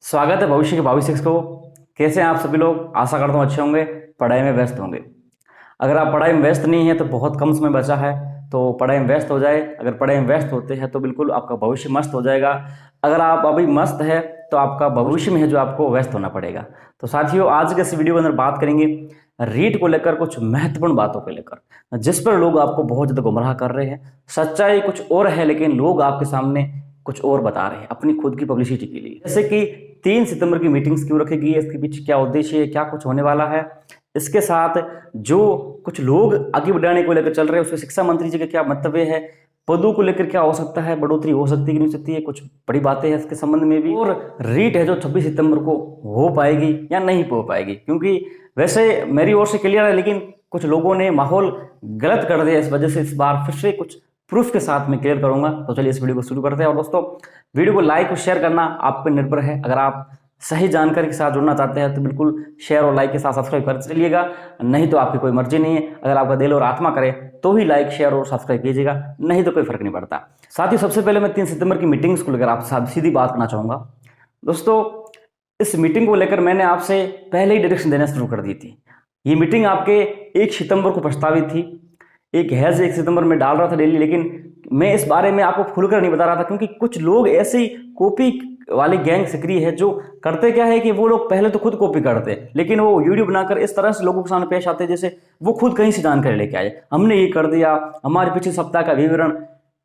स्वागत है भविष्य के भावी शिक्षक को। कैसे हैं आप सभी लोग? आशा करता हूँ अच्छे होंगे, पढ़ाई में व्यस्त होंगे। अगर आप पढ़ाई में व्यस्त नहीं है तो बहुत कम समय बचा है, तो पढ़ाई में व्यस्त हो जाए। अगर पढ़ाई में व्यस्त होते हैं तो बिल्कुल आपका भविष्य मस्त हो जाएगा। अगर आप अभी मस्त है तो आपका भविष्य में है जो आपको व्यस्त होना पड़ेगा। तो साथियों, आज के इस वीडियो के अंदर बात करेंगे रीट को लेकर, कुछ महत्वपूर्ण बातों को लेकर, जिस पर लोग आपको बहुत ज़्यादा गुमराह कर रहे हैं। सच्चाई कुछ और है लेकिन लोग आपके सामने कुछ और बता रहे हैं अपनी खुद की पब्लिसिटी के लिए। जैसे कि 3 सितंबर की मीटिंग्स क्यों रखी गई है, इसके पीछे क्या उद्देश्य है, क्या कुछ होने वाला है। इसके साथ जो कुछ लोग आगे बढ़ाने को लेकर चल रहे हैं, उसमें शिक्षा मंत्री जी का क्या मंतव्य है, पदों को लेकर क्या हो सकता है, बढ़ोतरी हो सकती है कि नहीं हो सकती है, कुछ बड़ी बातें हैं इसके संबंध में भी। और रीट है जो 26 सितंबर को हो पाएगी या नहीं हो पाएगी, क्योंकि वैसे मेरी ओर से क्लियर है लेकिन कुछ लोगों ने माहौल गलत कर दिया। इस वजह से इस बार फिर से कुछ प्रूफ के साथ मैं क्लियर करूंगा। तो चलिए इस वीडियो को शुरू करते हैं। और दोस्तों, वीडियो को लाइक और शेयर करना आप पर निर्भर है। अगर आप सही जानकारी के साथ जुड़ना चाहते हैं तो बिल्कुल शेयर और लाइक के साथ सब्सक्राइब कर चलिएगा, नहीं तो आपकी कोई मर्जी नहीं है। अगर आपका दिल और आत्मा करे तो ही लाइक शेयर और सब्सक्राइब कीजिएगा, नहीं तो कोई फर्क नहीं पड़ता। साथ ही सबसे पहले मैं 3 सितंबर की मीटिंग्स को लेकर आपसे सीधी बात करना चाहूँगा। दोस्तों, इस मीटिंग को लेकर मैंने आपसे पहले ही डायरेक्शन देना शुरू कर दी थी। ये मीटिंग आपके 1 सितंबर को प्रस्तावित थी। एक हैज 1 सितंबर में डाल रहा था डेली, लेकिन मैं इस बारे में आपको खुलकर नहीं बता रहा था क्योंकि कुछ लोग ऐसी कॉपी वाली गैंग सक्रिय है जो करते क्या है कि वो लोग पहले तो खुद कॉपी करते हैं, लेकिन वो वीडियो बनाकर इस तरह से लोगों के सामने पेश आते हैं जैसे वो खुद कहीं से जानकारी लेके आए, हमने ये कर दिया, हमारे पिछले सप्ताह का विवरण।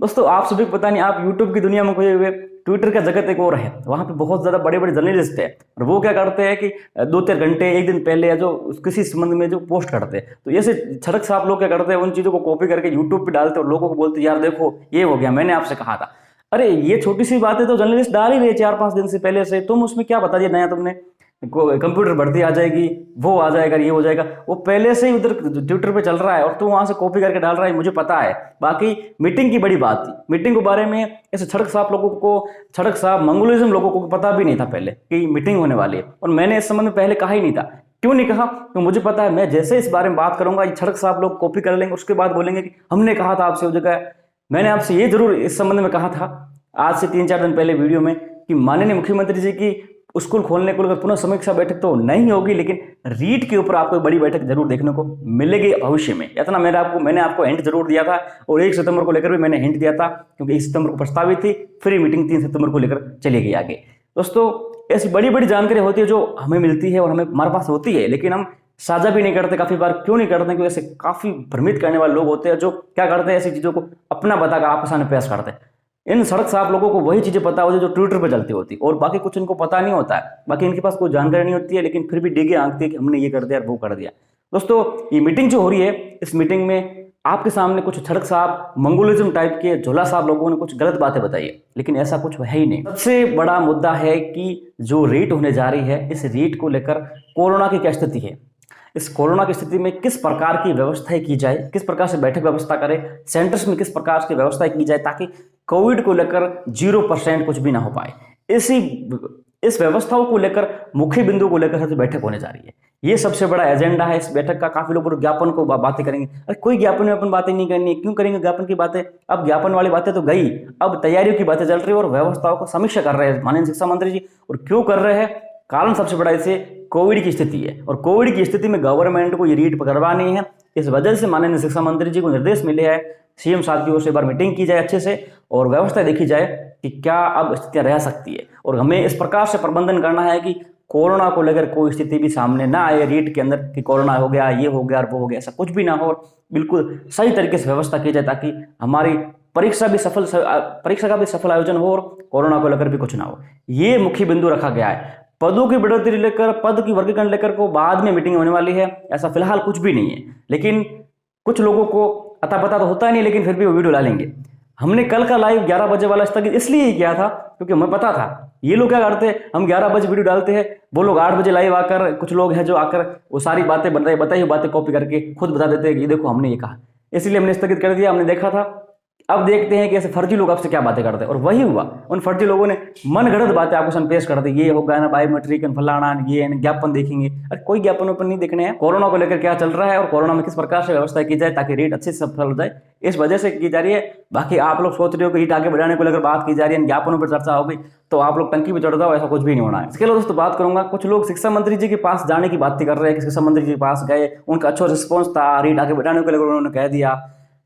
दोस्तों, आप सभी को पता नहीं, आप यूट्यूब की दुनिया में खोए हुए, ट्विटर का जगत एक और है, वहाँ पे बहुत ज़्यादा बड़े बड़े जर्नलिस्ट है और वो क्या करते हैं कि 2-3 घंटे एक दिन पहले या जो किसी संबंध में जो पोस्ट करते हैं, तो ऐसे छड़क साहब लोग क्या करते हैं, उन चीज़ों को कॉपी करके यूट्यूब पे डालते हैं और लोगों को बोलते हैं यार देखो ये हो गया, मैंने आपसे कहा था। अरे ये छोटी सी बात है तो जर्नलिस्ट डाल ही रहे 4-5 दिन से पहले से, तुम उसमें क्या बता दिया नया तुमने, कंप्यूटर भर्ती आ जाएगी, वो आ जाएगा, ये हो जाएगा, वो पहले से ही उधर ट्विटर पे चल रहा है और तू वहां से कॉपी करके डाल रहा है, मुझे पता है। बाकी मीटिंग की बड़ी बात थी, मीटिंग के बारे में ऐसे छड़क साहब लोगों को, छड़क साहब मंगोलिज्म लोगों को पता भी नहीं था पहले कि मीटिंग होने वाली है, और मैंने इस संबंध में पहले कहा ही नहीं था। क्यों नहीं कहा? तो मुझे पता है मैं जैसे इस बारे में बात करूंगा ये छड़क साहब लोग कॉपी कर लेंगे, उसके बाद बोलेंगे कि हमने कहा था आपसे, वो जगह मैंने आपसे ये जरूर इस संबंध में कहा था आज से 3-4 दिन पहले वीडियो में कि माननीय मुख्यमंत्री जी की स्कूल खोलने को लेकर पुनः समीक्षा बैठक तो नहीं होगी, लेकिन रीट के ऊपर आपको बड़ी बैठक जरूर देखने को मिलेगी भविष्य में। इतना मैंने आपको हिंट जरूर दिया था, और 1 सितंबर को लेकर भी मैंने हिंट दिया था क्योंकि 1 सितंबर को प्रस्तावित थी, फिर मीटिंग 3 सितंबर को लेकर चली गई आगे। दोस्तों, ऐसी बड़ी बड़ी जानकारी होती है जो हमें मिलती है और हमारे पास होती है, लेकिन हम साझा भी नहीं करते काफी बार। क्यों नहीं करते? क्योंकि ऐसे काफी भ्रमित करने वाले लोग होते हैं जो क्या करते हैं, ऐसी चीजों को अपना बताकर आपके सामने पेश करते हैं। इन सड़क साहब लोगों को वही चीजें पता होती है जो ट्विटर पे चलती होती, और बाकी कुछ इनको पता नहीं होता है, बाकी इनके पास कोई जानकारी नहीं होती है, लेकिन फिर भी डिगे आंकती है कि हमने ये कर दिया वो कर दिया। दोस्तों, ये मीटिंग जो हो रही है, इस मीटिंग में आपके सामने कुछ छड़क साहब मंगोलिज्म टाइप के झोला साहब लोगों ने कुछ गलत बातें बताई है, लेकिन ऐसा कुछ है ही नहीं। सबसे बड़ा मुद्दा है कि जो रीट होने जा रही है, इस रीट को लेकर कोरोना की क्या स्थिति है, इस कोरोना की स्थिति में किस प्रकार की व्यवस्थाएं की जाए, किस प्रकार से बैठक व्यवस्था करें, सेंटर्स में किस प्रकार की व्यवस्थाएं की जाए ताकि कोविड को लेकर 0% कुछ भी ना हो पाए। इस व्यवस्थाओं को लेकर, मुख्य बिंदु को लेकर सबसे बैठक होने जा रही है। ये सबसे बड़ा एजेंडा है इस बैठक का। काफी लोग ज्ञापन को बातें करेंगे, अरे कोई ज्ञापन में अपन बातें नहीं करनी, क्यों करेंगे ज्ञापन की बातें? अब ज्ञापन वाली बातें तो गई, अब तैयारियों की बातें चल रही है और व्यवस्थाओं को समीक्षा कर रहे हैं माननीय शिक्षा मंत्री जी। और क्यों कर रहे हैं? कारण सबसे बड़ा इसे कोविड की स्थिति है, और कोविड की स्थिति में गवर्नमेंट को ये रीट करवानी है। इस वजह से माननीय शिक्षा मंत्री जी को निर्देश मिले हैं, सीएम साहब की ओर से एक बार मीटिंग की जाए अच्छे से और व्यवस्था देखी जाए कि क्या अब स्थितियां रह सकती है, और हमें इस प्रकार से प्रबंधन करना है कि कोरोना को लेकर कोई स्थिति भी सामने ना आए रीट के अंदर कि कोरोना हो गया, ये हो गया और वो हो गया, ऐसा कुछ भी ना हो। बिल्कुल सही तरीके से व्यवस्था की जाए ताकि हमारी परीक्षा का भी सफल आयोजन हो और कोरोना को लेकर भी कुछ ना हो। ये मुख्य बिंदु रखा गया है। पदों की बढ़ोतरी लेकर, पद की वर्गीकरण लेकर को बाद में मीटिंग होने वाली है, ऐसा फिलहाल कुछ भी नहीं है। लेकिन कुछ लोगों को अता पता तो होता ही नहीं, लेकिन फिर भी वो वीडियो डालेंगे। हमने कल का लाइव 11 बजे वाला स्थगित इसलिए ही किया था क्योंकि हमें पता था ये लोग क्या करते हैं, हम 11 बजे वीडियो डालते हैं, वो लोग 8 बजे लाइव आकर, कुछ लोग हैं जो आकर वो सारी बातें बताई हुई बातें कॉपी करके खुद बता देते हैं कि ये देखो हमने ये कहा, इसलिए हमने स्थगित कर दिया। हमने देखा था अब देखते हैं कि ऐसे फर्जी लोग आपसे क्या बातें करते हैं, और वही हुआ। उन फर्जी लोगों ने मन गढ़ंत बातें आपको सामने पेश कर दी, ये होगा ना बायोमेट्रिक फलाना, ये ज्ञापन देखेंगे। अरे कोई ज्ञापन ओपन नहीं देखने हैं। कोरोना को लेकर क्या चल रहा है और कोरोना में किस प्रकार से व्यवस्था की जाए ताकि रेट अच्छे से सफल हो जाए, इस वजह से की जा रही है। बाकी आप लोग सोच रहे हो कि ईट आगे बढ़ाने को लेकर बात की जा रही है, ज्ञापनों पर चर्चा होगी, तो आप लोग टंकी पे चढ़ जाओ, ऐसा कुछ भी नहीं होना है। इसके लिए दोस्तों बात करूंगा, कुछ लोग शिक्षा मंत्री जी के पास जाने की बात कर रहे हैं कि शिक्षा मंत्री जी के पास गए, उनका अच्छा रिस्पॉन्स था, रेट आगे बढ़ाने को लेकर उन्होंने कह दिया।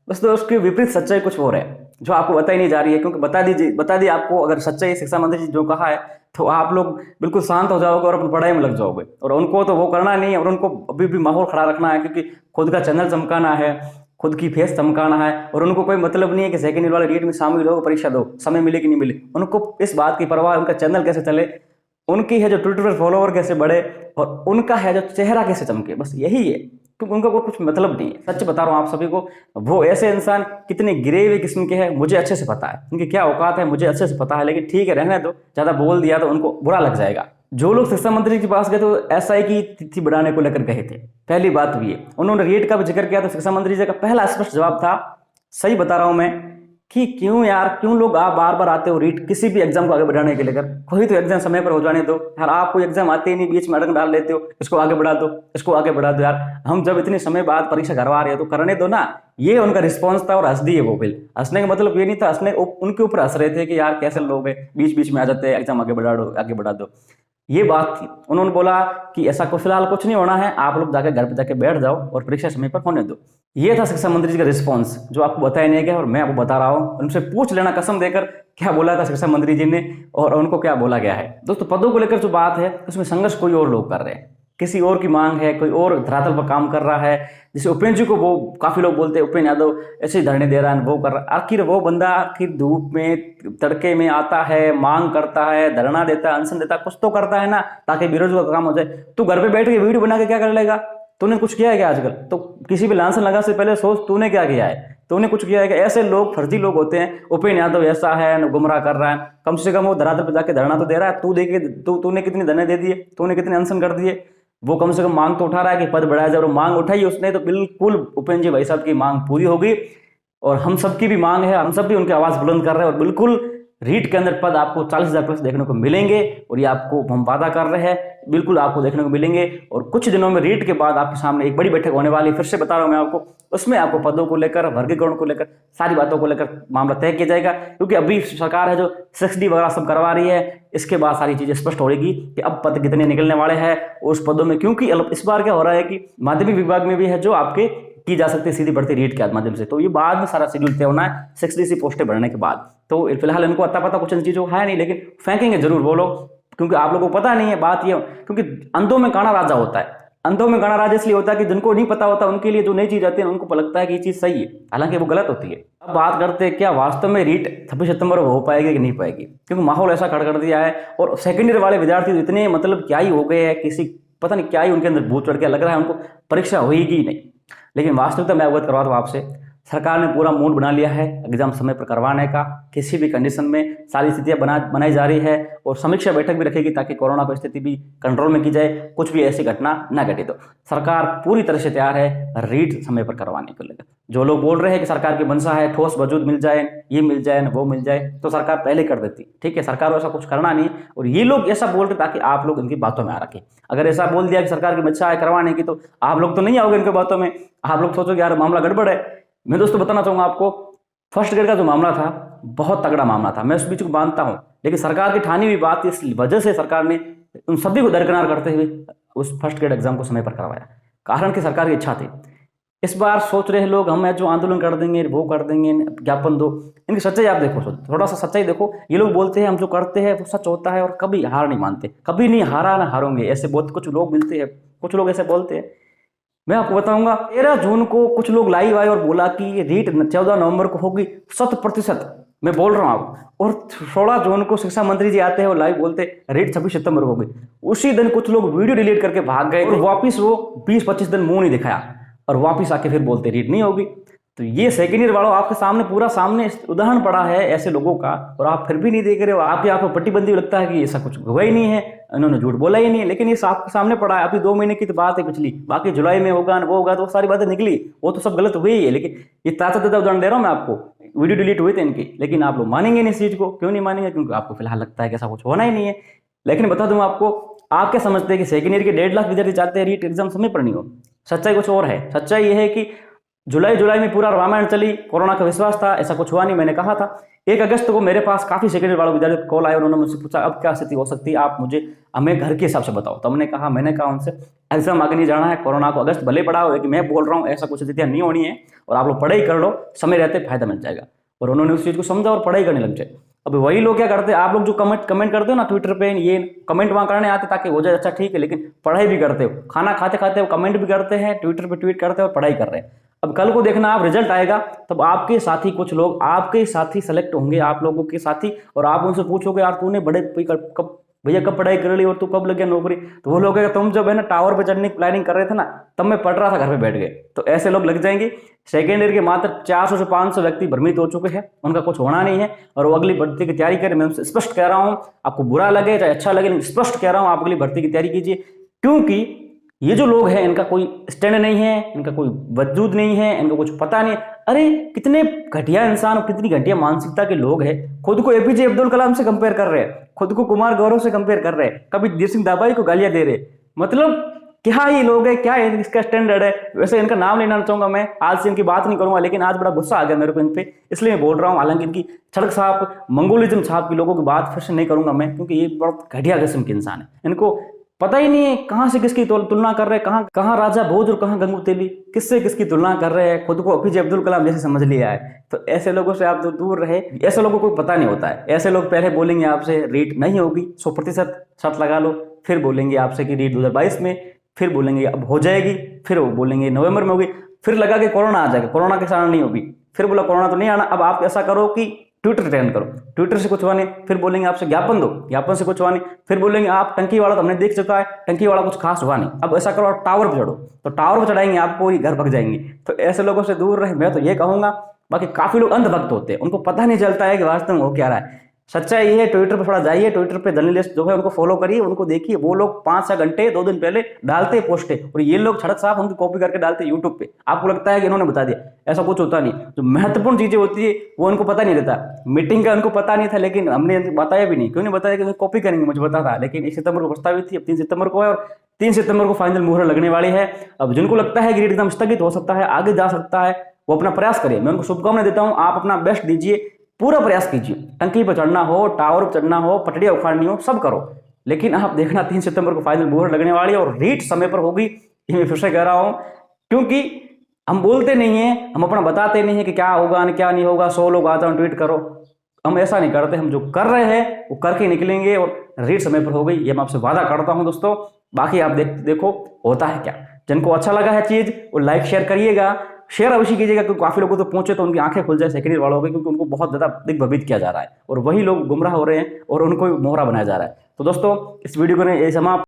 बस तो उसके विपरीत सच्चाई कुछ और है जो आपको बताई नहीं जा रही है, क्योंकि बता दी आपको अगर सच्चाई शिक्षा मंत्री जी जो कहा है तो आप लोग बिल्कुल शांत हो जाओगे और अपनी पढ़ाई में लग जाओगे। और उनको तो वो करना नहीं है, और उनको अभी भी माहौल खड़ा रखना है, क्योंकि खुद का चैनल चमकाना है, खुद की फेस चमकाना है, और उनको कोई मतलब नहीं है कि सेकेंड ईयर वाले रीट में शामिल हो, परीक्षा दो, समय मिले कि नहीं मिले। उनको इस बात की परवाह, उनका चैनल कैसे चले, उनकी है जो ट्विटर पर फॉलोवर कैसे बढ़े, और उनका है जो चेहरा कैसे चमके, बस यही है। क्योंकि उनका कोई कुछ मतलब नहीं है। सच बता रहा हूँ आप सभी को, वो ऐसे इंसान कितने गिरे हुए किस्म के हैं मुझे अच्छे से पता है, उनकी क्या औकात है मुझे अच्छे से पता है। लेकिन ठीक है, रहने दो, ज्यादा बोल दिया तो उनको बुरा लग जाएगा। जो लोग शिक्षा मंत्री के पास गए तो एसआई की तिथि बढ़ाने को लेकर गए थे, पहली बात भी है। उन्होंने रेट का भी जिक्र किया तो शिक्षा मंत्री जी का पहला स्पष्ट जवाब था, सही बता रहा हूं मैं, कि क्यों यार, क्यों लोग आप बार बार आते हो रीट किसी भी एग्जाम को आगे बढ़ाने के लेकर, कोई तो एग्जाम समय पर हो जाने दो यार। आप कोई एग्जाम आते ही नहीं, बीच में अड़ंग डाल लेते हो, इसको आगे बढ़ा दो, इसको आगे बढ़ा दो। यार हम जब इतने समय बाद परीक्षा करवा रहे हो तो करने दो ना। ये उनका रिस्पॉन्स था, और हंस दिए वो बिल। हंसने का मतलब ये नहीं था, हंसने उनके ऊपर हंस रहे थे कि यार कैसे लोग हैं, बीच बीच में आ जाते हैं, एग्जाम आगे बढ़ा दो, आगे बढ़ा दो। ये बात थी। उन्होंने बोला कि ऐसा कुछ फिलहाल कुछ नहीं होना है, आप लोग जाकर घर पे जाके बैठ जाओ और परीक्षा समय पर होने दो। ये था शिक्षा मंत्री जी का रिस्पांस, जो आपको बताया नहीं गया और मैं आपको बता रहा हूं। उनसे पूछ लेना कसम देकर क्या बोला था शिक्षा मंत्री जी ने और उनको क्या बोला गया है। दोस्तों पदों को लेकर जो बात है उसमें संघर्ष कोई और लोग कर रहे हैं, किसी और की मांग है, कोई और धरातल पर काम कर रहा है। जैसे उपेंद्र जी को वो काफी लोग बोलते हैं उपेंद्र यादव ऐसे ही धरने दे रहा है, वो कर रहा है। आखिर वो बंदा आखिर धूप में तड़के में आता है, मांग करता है, धरना देता है, अनशन देता है, कुछ तो करता है ना, ताकि बेरोजगार का काम हो जाए। तू घर पे बैठ के वीडियो बना के क्या कर लेगा? तूने कुछ किया है क्या आजकल? तो किसी भी लांछन लगा से पहले सोच तूने क्या किया है, तूने कुछ किया है क्या? ऐसे लोग फर्जी लोग होते हैं। उपेंद्र यादव ऐसा है, गुमराह कर रहा है, कम से कम वो धरातल पे जाके धरना तो दे रहा है। तू देखे तूने कितने धरने दे दिए, तूने कितने अनशन कर दिए? वो कम से कम मांग तो उठा रहा है कि पद बढ़ाया जाए, और मांग उठाई उसने तो बिल्कुल उपेंद्र जी भाई साहब की मांग पूरी होगी। और हम सबकी भी मांग है, हम सब भी उनकी आवाज बुलंद कर रहे हैं, और बिल्कुल रीट के अंदर पद आपको 40,000 प्लस देखने को मिलेंगे। और ये आपको हम वादा कर रहे हैं, बिल्कुल आपको देखने को मिलेंगे। और कुछ दिनों में रीट के बाद आपके सामने एक बड़ी बैठक होने वाली है, फिर से बता रहा हूं मैं आपको। उसमें आपको पदों को लेकर, वर्गीकरण को लेकर, सारी बातों को लेकर मामला तय किया जाएगा। क्योंकि अभी सरकार है जो 6D वगैरह सब करवा रही है, इसके बाद सारी चीजें स्पष्ट होगी कि अब पद कितने निकलने वाले हैं उस पदों में। क्योंकि इस बार क्या हो रहा है कि माध्यमिक विभाग में भी है जो आपके की जा सकती है सीधी भर्ती रीट के माध्यम से, तो ये बाद में सारा शेड्यूल तय होना है 6D पोस्टें बढ़ने के बाद। तो फिलहाल इनको अता पता कुछ चीजों है नहीं, लेकिन फेंकेंगे जरूर वो लोग, क्योंकि आप लोगों को पता नहीं है। बात ये, क्योंकि अंधों में काना राजा होता है। अंधों में काना राजा इसलिए होता है कि जिनको नहीं पता होता उनके लिए जो नई चीज आती है उनको लगता है कि ये चीज सही है, हालांकि वो गलत होती है। अब बात करते हैं क्या वास्तव में रीट 26 सितंबर को हो पाएगी कि नहीं पाएगी, क्योंकि माहौल ऐसा खड़ा कर दिया है। और सेकेंड ईयर वाले विद्यार्थी तो इतने मतलब क्या ही हो गए हैं, किसी पता नहीं क्या ही उनके अंदर भूत चढ़ के लग रहा है उनको परीक्षा होगी नहीं। लेकिन वास्तविकता मैं अवगत करवाता हूं आपसे, सरकार ने पूरा मूड बना लिया है एग्जाम समय पर करवाने का। किसी भी कंडीशन में सारी स्थितियां बनाई जा रही है, और समीक्षा बैठक भी रखेगी ताकि कोरोना की स्थिति भी कंट्रोल में की जाए, कुछ भी ऐसी घटना न घटे। तो सरकार पूरी तरह से तैयार है रीट समय पर करवाने को लेकर। जो लोग बोल रहे हैं कि सरकार की मंशा है ठोस वजूद मिल जाए, ये मिल जाए वो मिल जाए, तो सरकार पहले कर देती। ठीक है, सरकार को ऐसा कुछ करना नहीं, और ये लोग ऐसा बोल रहे ताकि आप लोग इनकी बातों में आ रखे। अगर ऐसा बोल दिया कि सरकार की मंशा है करवाने की, तो आप लोग तो नहीं आओगे इनकी बातों में, आप लोग सोचोगे यार मामला गड़बड़ है। मैं दोस्तों बताना चाहूंगा आपको, फर्स्ट ग्रेड का जो मामला था बहुत तगड़ा मामला था, मैं उस बीच को मानता हूं। लेकिन सरकार की ठानी हुई बात इस वजह से सरकार ने उन सभी को दरकिनार करते हुए उस फर्स्ट ग्रेड एग्जाम को समय पर करवाया, कारण कि सरकार की इच्छा थी। इस बार सोच रहे लोग हम जो आंदोलन कर देंगे, वो कर देंगे, ज्ञापन दो, इनकी सच्चाई आप देखो, थोड़ा सा सच्चाई देखो। ये लोग बोलते हैं हम जो करते हैं वो सच होता है, और कभी हार नहीं मानते, कभी नहीं हारा ना हारोगे, ऐसे बहुत कुछ लोग मिलते हैं, कुछ लोग ऐसे बोलते हैं। मैं आपको बताऊंगा, 13 जून को कुछ लोग लाइव आए और बोला कि रीट 14 नवंबर को होगी 100%, मैं बोल रहा हूं आप। और 16 जून को शिक्षा मंत्री जी आते हैं और लाइव बोलते रीट 26 सितंबर को होगी। उसी दिन कुछ लोग वीडियो डिलीट करके भाग गए, और वापिस वो 20-25 दिन मुंह नहीं दिखाया, और वापिस आके फिर बोलते रीट नहीं होगी। तो ये सेकेंड ईयर वालों आपके सामने पूरा सामने उदाहरण पड़ा है ऐसे लोगों का, और आप फिर भी नहीं देख रहे हो। आपकी आंखों पट्टी बंदी लगता है कि ऐसा कुछ हुआ ही नहीं है, इन्होंने झूठ बोला ही नहीं है। लेकिन ये आपके सामने पड़ा है, अभी 2 महीने की तो बात है पिछली, बाकी जुलाई में होगा वो होगा, तो सारी बातें निकली, वो तो सब गलत हुई है। लेकिन ये ताजा ताजा उदाहरण दे रहा हूं मैं आपको। वीडियो डिलीट हुए थे इनकी, लेकिन आप लोग मानेंगे नहीं इस चीज़ को। क्यों नहीं मानेंगे? क्योंकि आपको फिलहाल लगता है कि ऐसा कुछ होना ही नहीं है। लेकिन बता दूं आपको, आप क्या समझते हैं कि सेकेंड ईयर के 1.5 लाख विद्यार्थी चाहते हैं रीट एग्जाम समय पर नहीं हो? सच्चाई कुछ और है। सच्चाई ये है कि जुलाई में पूरा रामायण चली, कोरोना का विश्वास था, ऐसा कुछ हुआ नहीं। मैंने कहा था 1 अगस्त को मेरे पास काफी सेकेंड ईयर वालों विद्यार्थी कॉल आए, उन्होंने मुझसे पूछा अब क्या स्थिति हो सकती है, आप मुझे हमें घर के हिसाब से बताओ। तो मैंने कहा उनसे एग्जाम आगे नहीं जाना है, कोरोना को अगस्त भले पड़ा हो, लेकिन मैं बोल रहा हूँ ऐसा कुछ स्थितियां नहीं होनी है और आप लोग पढ़ाई कर लो, समय रहते फायदा मिल जाएगा। और उन्होंने उस चीज को समझा और पढ़ाई करने लग जाए। अब वही लोग क्या करते हैं, आप लोग जो कमेंट करते हो ना ट्विटर पे, ये कमेंट वहां करने आते ताकि हो जाए, अच्छा ठीक है, लेकिन पढ़ाई भी करते हो, खाना खाते खाते वो कमेंट भी करते हैं, ट्विटर पे ट्वीट करते हैं और पढ़ाई कर रहे हैं। अब कल को देखना आप रिजल्ट आएगा, तब आपके साथी कुछ लोग आपके साथी सेलेक्ट होंगे, आप लोगों के साथी, और आप उनसे पूछोगे यार तूने बड़े कब भैया कब पढ़ाई कर ली और तू कब लग गया नौकरी? तो वो लोग तुम जब है ना टावर पे चढ़ने की प्लानिंग कर रहे थे ना, तब मैं पढ़ रहा था घर पे बैठ गए। तो ऐसे लोग लग जाएंगे। सेकेंड ईयर के मात्र 400 से 500 व्यक्ति भ्रमित हो चुके हैं, उनका कुछ होना नहीं है और वो अगली भर्ती की तैयारी करें। मैं उनसे स्पष्ट कह रहा हूं, आपको बुरा लगे चाहे अच्छा लगे, लेकिन स्पष्ट कह रहा हूं आप अगली भर्ती की तैयारी कीजिए। क्योंकि ये जो लोग हैं इनका कोई स्टैंड नहीं है, इनका कोई वजूद नहीं है, इनको कुछ पता नहीं। अरे कितने घटिया इंसान और कितनी घटिया मानसिकता के लोग हैं, खुद को एपीजे अब्दुल कलाम से कंपेयर कर रहे हैं, खुद को कुमार गौरव से कंपेयर कर रहे हैं, कभी कबीर सिंह दाबाई को गालियां दे रहे। मतलब क्या ये लोग है, क्या है इसका स्टैंडर्ड है? वैसे इनका नाम लेना चाहूंगा मैं, आज से इनकी बात नहीं करूंगा, लेकिन आज बड़ा गुस्सा आ गया मेरे को इन पे, इसलिए मैं बोल रहा हूं। हालांकि इनकी सड़क छाप मंगोलिज्म छाप के लोगों की बात फिर से नहीं करूंगा मैं, क्योंकि ये बहुत घटिया किस्म के इंसान है। इनको पता ही नहीं है कहां से किसकी तुलना कर रहे हैं, कहां राजा भोज और कहां गंगू तेली, किससे किसकी तुलना कर रहे हैं, खुद को एपीजे अब्दुल कलाम जैसे समझ लिया है। तो ऐसे लोगों से आप दूर रहे, ऐसे लोगों को पता नहीं होता है। ऐसे लोग पहले बोलेंगे आपसे रीट नहीं होगी, 100% शर्त लगा लो, फिर बोलेंगे आपसे कि रीट 2022 में, फिर बोलेंगे अब हो जाएगी, फिर वो बोलेंगे नवंबर में होगी, फिर लगा कि कोरोना आ जाएगा, कोरोना के कारण नहीं होगी, फिर बोला कोरोना तो नहीं आना। अब आप ऐसा करो कि ट्विटर ट्रेंड करो, ट्विटर से कुछ हुआ नहीं, फिर बोलेंगे आपसे ज्ञापन दो, ज्ञापन से कुछ हुआ नहीं, फिर बोलेंगे आप टंकी वाला तो हमने देख चुका है, टंकी वाला कुछ खास हुआ नहीं, अब ऐसा करो आप टावर पर चढ़ो, तो टावर पर चढ़ाएंगे आपको, ही घर भग जाएंगे। तो ऐसे लोगों से दूर रहे, मैं तो ये कहूंगा। बाकी काफी लोग अंधभक्त होते हैं, उनको पता नहीं चलता है कि वास्तव में हो क्या रहा है। सच्चाई ये है, ट्विटर पर थोड़ा जाइए, ट्विटर पे जर्नलिस्ट जो है उनको फॉलो करिए, उनको देखिए, वो लोग 5-6 घंटे 2 दिन पहले डालते पोस्टे, और ये लोग सड़क साफ उनकी कॉपी करके डालते यूट्यूब पे। आपको लगता है कि इन्होंने बता दिया, ऐसा कुछ होता नहीं। जो महत्वपूर्ण चीजें होती है वो उनको पता नहीं रहता। मीटिंग का उनको पता नहीं था, लेकिन हमने बताया भी नहीं। क्यों नहीं बताया? कि कॉपी करेंगे, मुझे पता था। लेकिन 1 सितंबर को प्रस्तावित थी, अब 3 सितंबर को है, और 3 सितंबर को फाइनल मुहर लगने वाली है। अब जिनको लगता है कि रीट एकदम स्थगित हो सकता है, आगे जा सकता है, वो अपना प्रयास करिए, मैं उनको शुभकामनाएं देता हूं। आप अपना बेस्ट दीजिए, पूरा प्रयास कीजिए, टंकी पर चढ़ना हो, टावर पर चढ़ना हो, पटड़ियां उखाड़नी हो, सब करो। लेकिन आप देखना 3 सितंबर को फाइनल मुहर लगने वाली है और रीट समय पर होगी, ये मैं फिर से कह रहा हूं। क्योंकि हम बोलते नहीं है, हम अपना बताते नहीं है कि क्या होगा क्या नहीं होगा, 100 लोग आ जाओ ट्वीट करो, हम ऐसा नहीं करते। हम जो कर रहे हैं वो करके निकलेंगे और रीट समय पर हो गई, ये मैं आपसे वादा करता हूं दोस्तों। बाकी आप देखो होता है क्या। जिनको अच्छा लगा है चीज वो लाइक शेयर करिएगा, शेयर अवश्य कीजिएगा, क्योंकि काफी लोगों तक पहुंचे तो उनकी आंखें खुल जाए सेकेंड ईयर वालों की, क्योंकि उनको बहुत ज्यादा दिग्भ्रमित किया जा रहा है और वही लोग गुमराह हो रहे हैं और उनको मोहरा बनाया जा रहा है। तो दोस्तों इस वीडियो को समाप्त